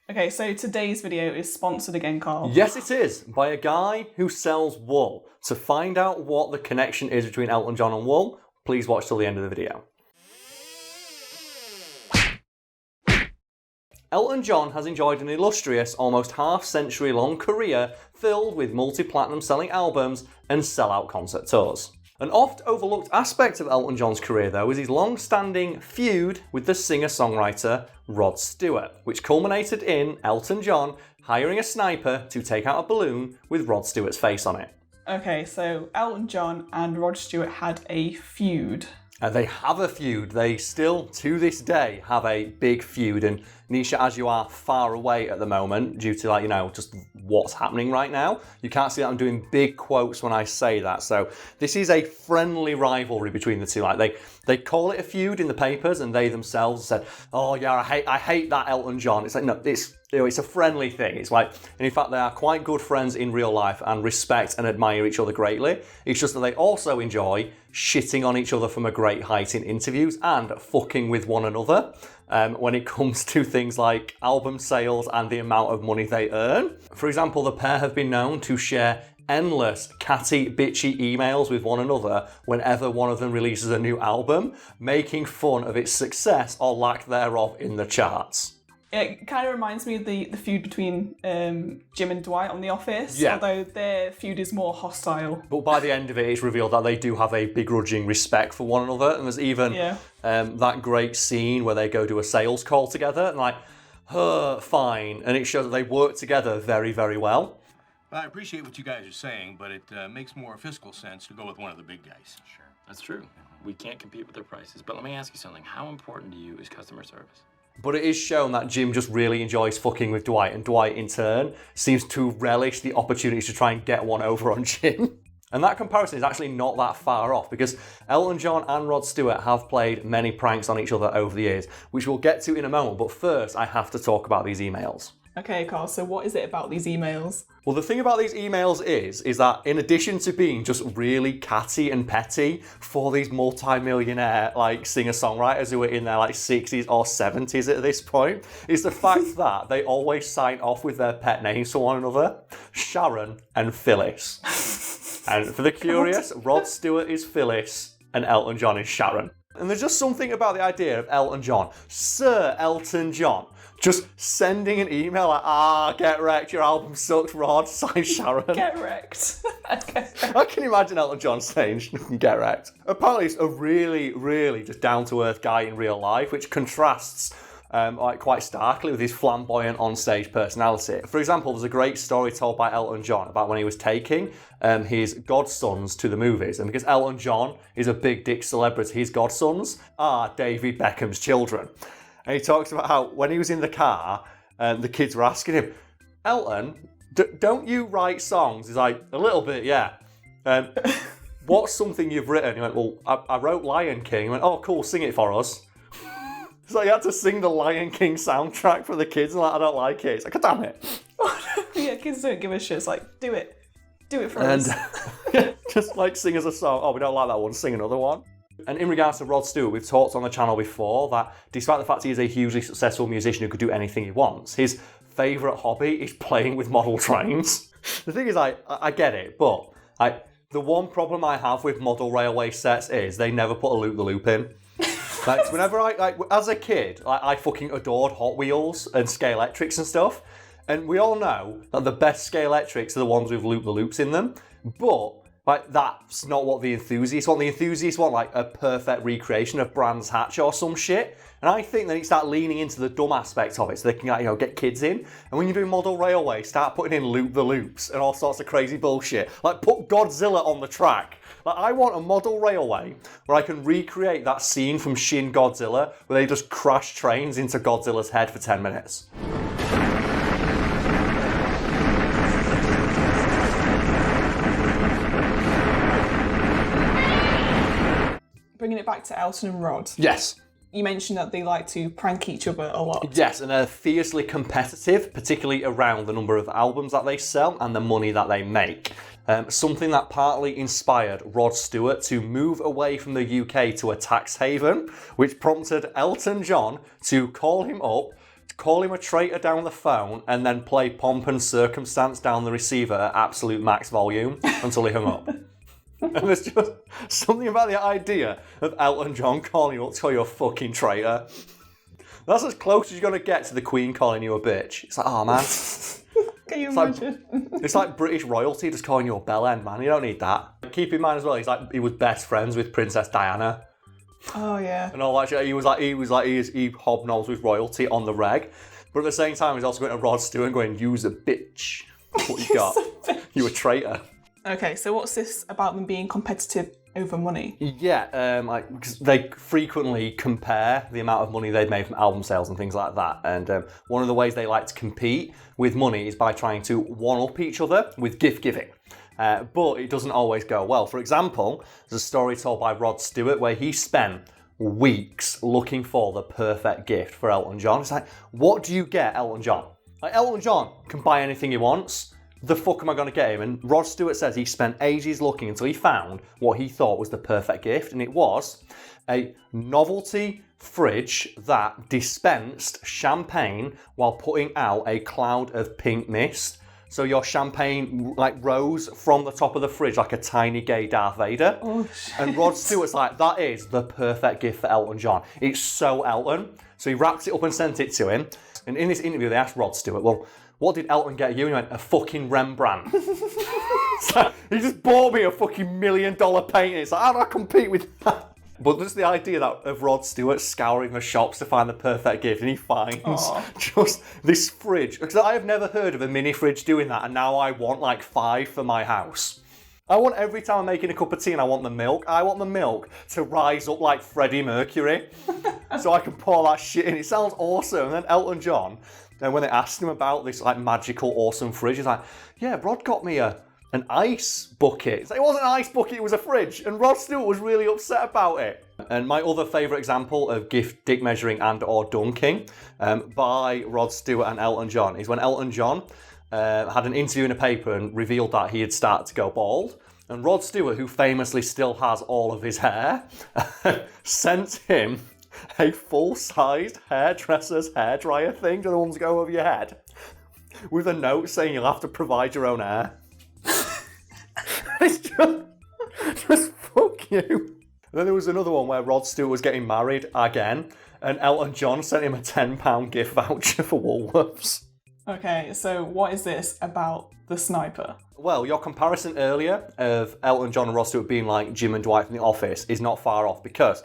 Okay, so today's video is sponsored again, Karl. Yes, it is, by a guy who sells wool. To find out what the connection is between Elton John and wool, please watch till the end of the video. Elton John has enjoyed an illustrious, almost half-century long career filled with multi-platinum selling albums and sell-out concert tours. An oft-overlooked aspect of Elton John's career, though, is his long-standing feud with the singer-songwriter Rod Stewart, which culminated in Elton John hiring a sniper to take out a balloon with Rod Stewart's face on it. Okay, so Elton John and Rod Stewart had a feud. They have a feud. They still, to this day, have a big feud. And Nisha, as you are far away at the moment, due to, just what's happening right now, you can't see that I'm doing big quotes when I say that. So this is a friendly rivalry between the two. They call it a feud in the papers, and they themselves said, "Oh yeah, I hate that Elton John." It's like, no, it's a friendly thing. It's like, and in fact, they are quite good friends in real life and respect and admire each other greatly. It's just that they also enjoy shitting on each other from a great height in interviews and fucking with one another when it comes to things like album sales and the amount of money they earn. For example, the pair have been known to share endless catty, bitchy emails with one another whenever one of them releases a new album, making fun of its success or lack thereof in the charts. It kind of reminds me of the feud between Jim and Dwight on The Office, yeah. Although their feud is more hostile. But by the end of it, it's revealed that they do have a begrudging respect for one another, and there's even that great scene where they go to a sales call together, and fine, and it shows that they work together very, very well. I appreciate what you guys are saying, but it makes more fiscal sense to go with one of the big guys. Sure, that's true. We can't compete with their prices. But let me ask you something. How important to you is customer service? But it is shown that Jim just really enjoys fucking with Dwight, and Dwight, in turn, seems to relish the opportunities to try and get one over on Jim. And that comparison is actually not that far off, because Elton John and Rod Stewart have played many pranks on each other over the years, which we'll get to in a moment. But first, I have to talk about these emails. Okay, Karl, so what is it about these emails? Well, the thing about these emails is that in addition to being just really catty and petty for these multi-millionaire singer-songwriters who are in their 60s or 70s at this point, is the fact that they always sign off with their pet names for one another, Sharon and Phyllis. And for the curious, Rod Stewart is Phyllis and Elton John is Sharon. And there's just something about the idea of Elton John, Sir Elton John, just sending an email like, get wrecked, your album sucks, Rod, signed Sharon. Get wrecked. I can imagine Elton John saying, get wrecked. Apparently it's a really, really just down-to-earth guy in real life, which contrasts quite starkly with his flamboyant on-stage personality. For example, there's a great story told by Elton John about when he was taking his godsons to the movies. And because Elton John is a big dick celebrity, his godsons are David Beckham's children. And he talks about how when he was in the car, the kids were asking him, Elton, don't you write songs? He's like, a little bit, yeah. What's something you've written? He went, well, I wrote Lion King. He went, oh, cool, sing it for us. So he had to sing the Lion King soundtrack for the kids, and I don't like it. It's like, oh, damn it. Yeah, kids don't give a shit. It's like, do it. Do it for us. Just sing us a song. Oh, we don't like that one, sing another one. And in regards to Rod Stewart, we've talked on the channel before that despite the fact he is a hugely successful musician who could do anything he wants, his favourite hobby is playing with model trains. The thing is, I get it, but the one problem I have with model railway sets is they never put a loop-the-loop in. Whenever as a kid, I fucking adored Hot Wheels and Scalextrics and stuff. And we all know that the best Scalextrics are the ones with loop-the-loops in them. But that's not what the enthusiasts want. The enthusiasts want a perfect recreation of Brands Hatch or some shit. And I think they need to start leaning into the dumb aspect of it so they can get kids in. And when you do model railway, start putting in loop-the-loops and all sorts of crazy bullshit. Put Godzilla on the track. I want a model railway where I can recreate that scene from Shin Godzilla where they just crash trains into Godzilla's head for 10 minutes. Bringing it back to Elton and Rod. Yes. You mentioned that they like to prank each other a lot. Yes, and they're fiercely competitive, particularly around the number of albums that they sell and the money that they make. Something that partly inspired Rod Stewart to move away from the UK to a tax haven, which prompted Elton John to call him up, call him a traitor down the phone, and then play Pomp and Circumstance down the receiver at absolute max volume until he hung up. And there's just something about the idea of Elton John calling you up to call you a fucking traitor. That's as close as you're going to get to the Queen calling you a bitch. It's like, oh man. Can you imagine? It's like British royalty just calling you a bellend, man. You don't need that. Keep in mind as well, he was best friends with Princess Diana. Oh yeah. And all that shit. He hobnobs with royalty on the reg. But at the same time, he's also going to Rod Stewart and going, "You's a bitch. That's what you got. You a traitor." Okay, so what's this about them being competitive over money? Yeah, because they frequently compare the amount of money they've made from album sales and things like that. And one of the ways they like to compete with money is by trying to one-up each other with gift giving. But it doesn't always go well. For example, there's a story told by Rod Stewart where he spent weeks looking for the perfect gift for Elton John. It's like, what do you get Elton John? Like, Elton John can buy anything he wants. The fuck am I going to get him? And Rod Stewart says he spent ages looking until he found what he thought was the perfect gift, and it was a novelty fridge that dispensed champagne while putting out a cloud of pink mist. So your champagne rose from the top of the fridge like a tiny gay Darth Vader. Oh, shit. And Rod Stewart's like, that is the perfect gift for Elton John. It's so Elton. So he wrapped it up and sent it to him. And in this interview, they asked Rod Stewart, well, what did Elton get you? And he went, a fucking Rembrandt. So he just bought me a fucking $1 million painting. It's like, how do I compete with that? But just the idea of Rod Stewart scouring the shops to find the perfect gift, and he finds just this fridge. Because I have never heard of a mini fridge doing that, and now I want 5 for my house. I want every time I'm making a cup of tea and I want the milk to rise up like Freddie Mercury so I can pour that shit in. It sounds awesome. And then Elton John, and when they asked him about this magical, awesome fridge, he's like, yeah, Rod got me an ice bucket. It's like, it wasn't an ice bucket, it was a fridge. And Rod Stewart was really upset about it. And my other favourite example of gift dick measuring and or dunking by Rod Stewart and Elton John is when Elton John had an interview in a paper and revealed that he had started to go bald. And Rod Stewart, who famously still has all of his hair, sent him a full-sized hairdresser's hairdryer thing, the ones that go over your head, with a note saying you'll have to provide your own hair. It's just fuck you. And then there was another one where Rod Stewart was getting married again, and Elton John sent him a £10 gift voucher for Woolworths. Okay, so what is this about the sniper? Well, your comparison earlier of Elton John and Rod Stewart being like Jim and Dwight from The Office is not far off, because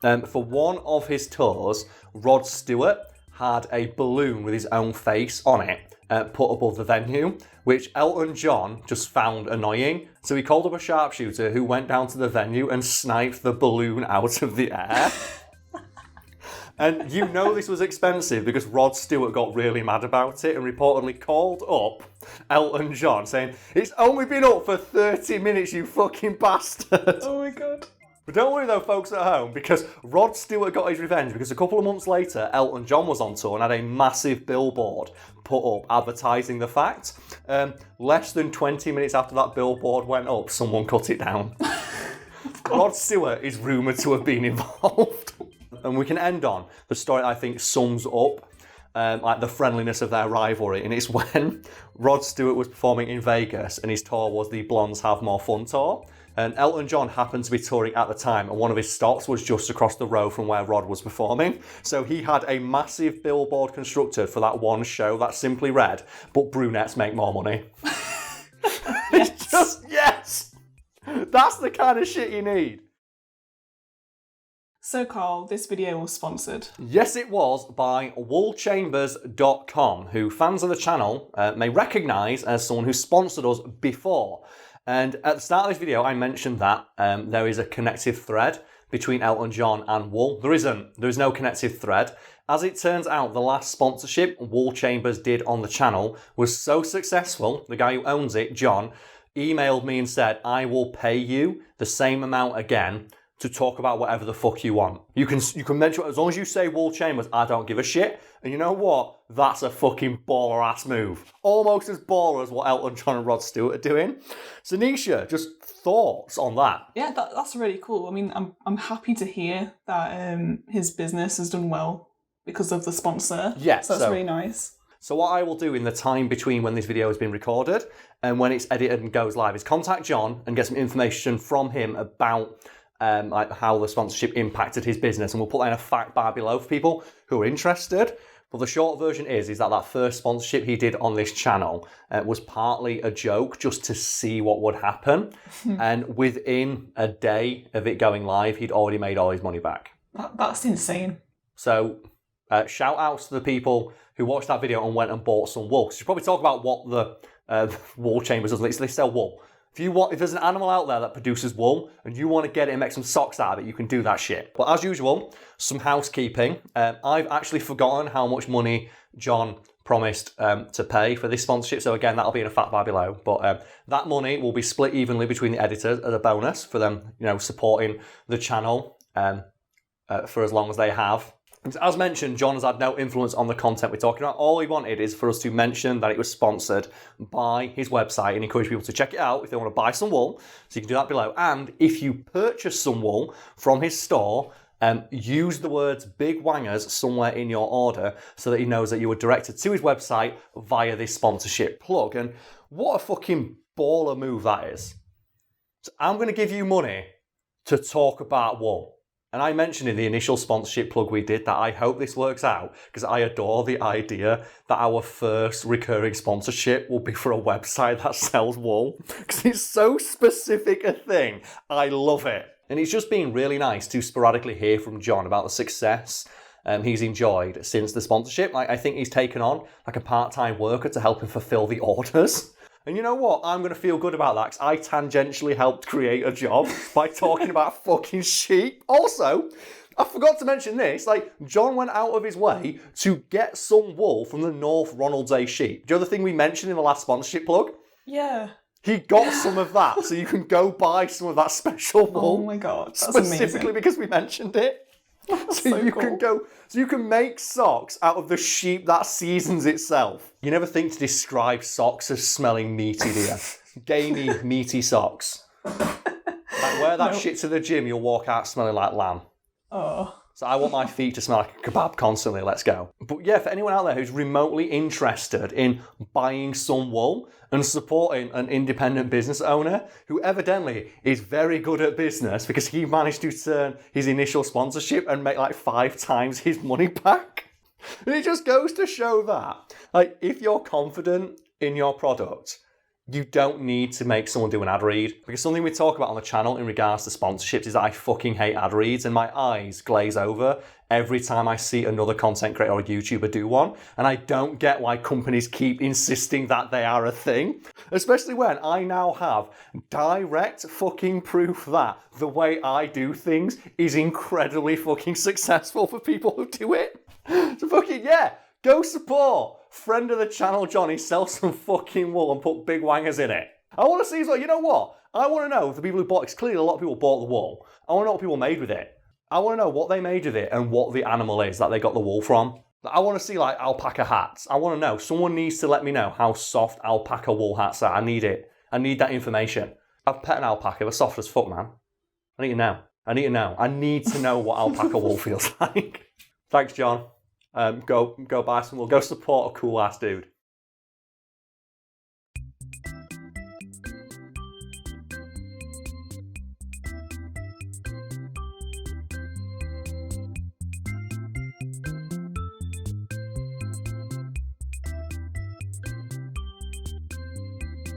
for one of his tours, Rod Stewart had a balloon with his own face on it put above the venue, which Elton John just found annoying. So he called up a sharpshooter who went down to the venue and sniped the balloon out of the air. And you know this was expensive because Rod Stewart got really mad about it and reportedly called up Elton John saying, it's only been up for 30 minutes, you fucking bastard. Oh my god. But don't worry though, folks at home, because Rod Stewart got his revenge because a couple of months later, Elton John was on tour and had a massive billboard put up advertising the fact. Less than 20 minutes after that billboard went up, someone cut it down. Rod Stewart is rumoured to have been involved. And we can end on the story I think sums up the friendliness of their rivalry. And it's when Rod Stewart was performing in Vegas and his tour was the Blondes Have More Fun tour. And Elton John happened to be touring at the time, and one of his stops was just across the road from where Rod was performing. So he had a massive billboard constructed for that one show that simply read, but brunettes make more money. It's just, yes! That's the kind of shit you need. So Karl, this video was sponsored. Yes, it was by woolchambers.com, who fans of the channel may recognise as someone who sponsored us before. And at the start of this video, I mentioned that there is a connective thread between Elton John and Wool. There isn't. There is no connective thread. As it turns out, the last sponsorship Wool Chambers did on the channel was so successful, the guy who owns it, John, emailed me and said, I will pay you the same amount again to talk about whatever the fuck you want. You can mention, as long as you say Wool Chambers, I don't give a shit. And you know what? That's a fucking baller-ass move. Almost as baller as what Elton John and Rod Stewart are doing. So Nisha, just thoughts on that? Yeah, that's really cool. I mean, I'm happy to hear that his business has done well because of the sponsor. Yeah, So that's really nice. So what I will do in the time between when this video has been recorded and when it's edited and goes live is contact John and get some information from him about like how the sponsorship impacted his business, and we'll put that in a fact bar below for people who are interested. But the short version is that first sponsorship he did on this channel was partly a joke just to see what would happen. And within a day of it going live, he'd already made all his money back. That's insane. So shout outs to the people who watched that video and went and bought some wool. So you should probably talk about what the wool chambers does. They sell wool. If there's an animal out there that produces wool and you want to get it and make some socks out of it, you can do that shit. But as usual, some housekeeping. I've actually forgotten how much money John promised to pay for this sponsorship. So again, that'll be in a fact bar below. But that money will be split evenly between the editors as a bonus for them, supporting the channel for as long as they have. As mentioned, John has had no influence on the content we're talking about. All he wanted is for us to mention that it was sponsored by his website and encourage people to check it out if they want to buy some wool. So you can do that below. And if you purchase some wool from his store, use the words big wangers somewhere in your order so that he knows that you were directed to his website via this sponsorship plug. And what a fucking baller move that is. So I'm going to give you money to talk about wool. And I mentioned in the initial sponsorship plug we did that I hope this works out because I adore the idea that our first recurring sponsorship will be for a website that sells wool because it's so specific a thing. I love it. And it's just been really nice to sporadically hear from John about the success he's enjoyed since the sponsorship. I think he's taken on like a part-time worker to help him fulfill the orders. And you know what? I'm going to feel good about that because I tangentially helped create a job by talking about fucking sheep. Also, I forgot to mention this. John went out of his way to get some wool from the North Ronalds A sheep. Do you know the thing we mentioned in the last sponsorship plug? Yeah. He got some of that, so you can go buy some of that special wool. Oh my god, that's specifically amazing. because we mentioned it. So you can make socks out of the sheep that seasons itself. You never think to describe socks as smelling meaty, do you? Gamey, meaty socks. Wear that shit to the gym, you'll walk out smelling like lamb. Oh. So I want my feet to smell like a kebab constantly, let's go. But yeah, for anyone out there who's remotely interested in buying some wool and supporting an independent business owner who evidently is very good at business because he managed to turn his initial sponsorship and make 5 times his money back. And it just goes to show that, if you're confident in your product, you don't need to make someone do an ad read. Because something we talk about on the channel in regards to sponsorships is that I fucking hate ad reads and my eyes glaze over every time I see another content creator or YouTuber do one. And I don't get why companies keep insisting that they are a thing. Especially when I now have direct fucking proof that the way I do things is incredibly fucking successful for people who do it. So fucking yeah, go support friend of the channel Johnny, sell some fucking wool and put big wangers in it. I want to see as well, you know what? I want to know if the people who bought it, 'cause clearly a lot of people bought the wool. I want to know what people made with it. I want to know what they made with it and what the animal is that they got the wool from. I want to see alpaca hats. I want to know. Someone needs to let me know how soft alpaca wool hats are. I need it. I need that information. I've pet an alpaca. They're soft as fuck, man. I need to know. I need to know what alpaca wool feels like. Thanks, John. Go buy some wool. Go support a cool ass dude.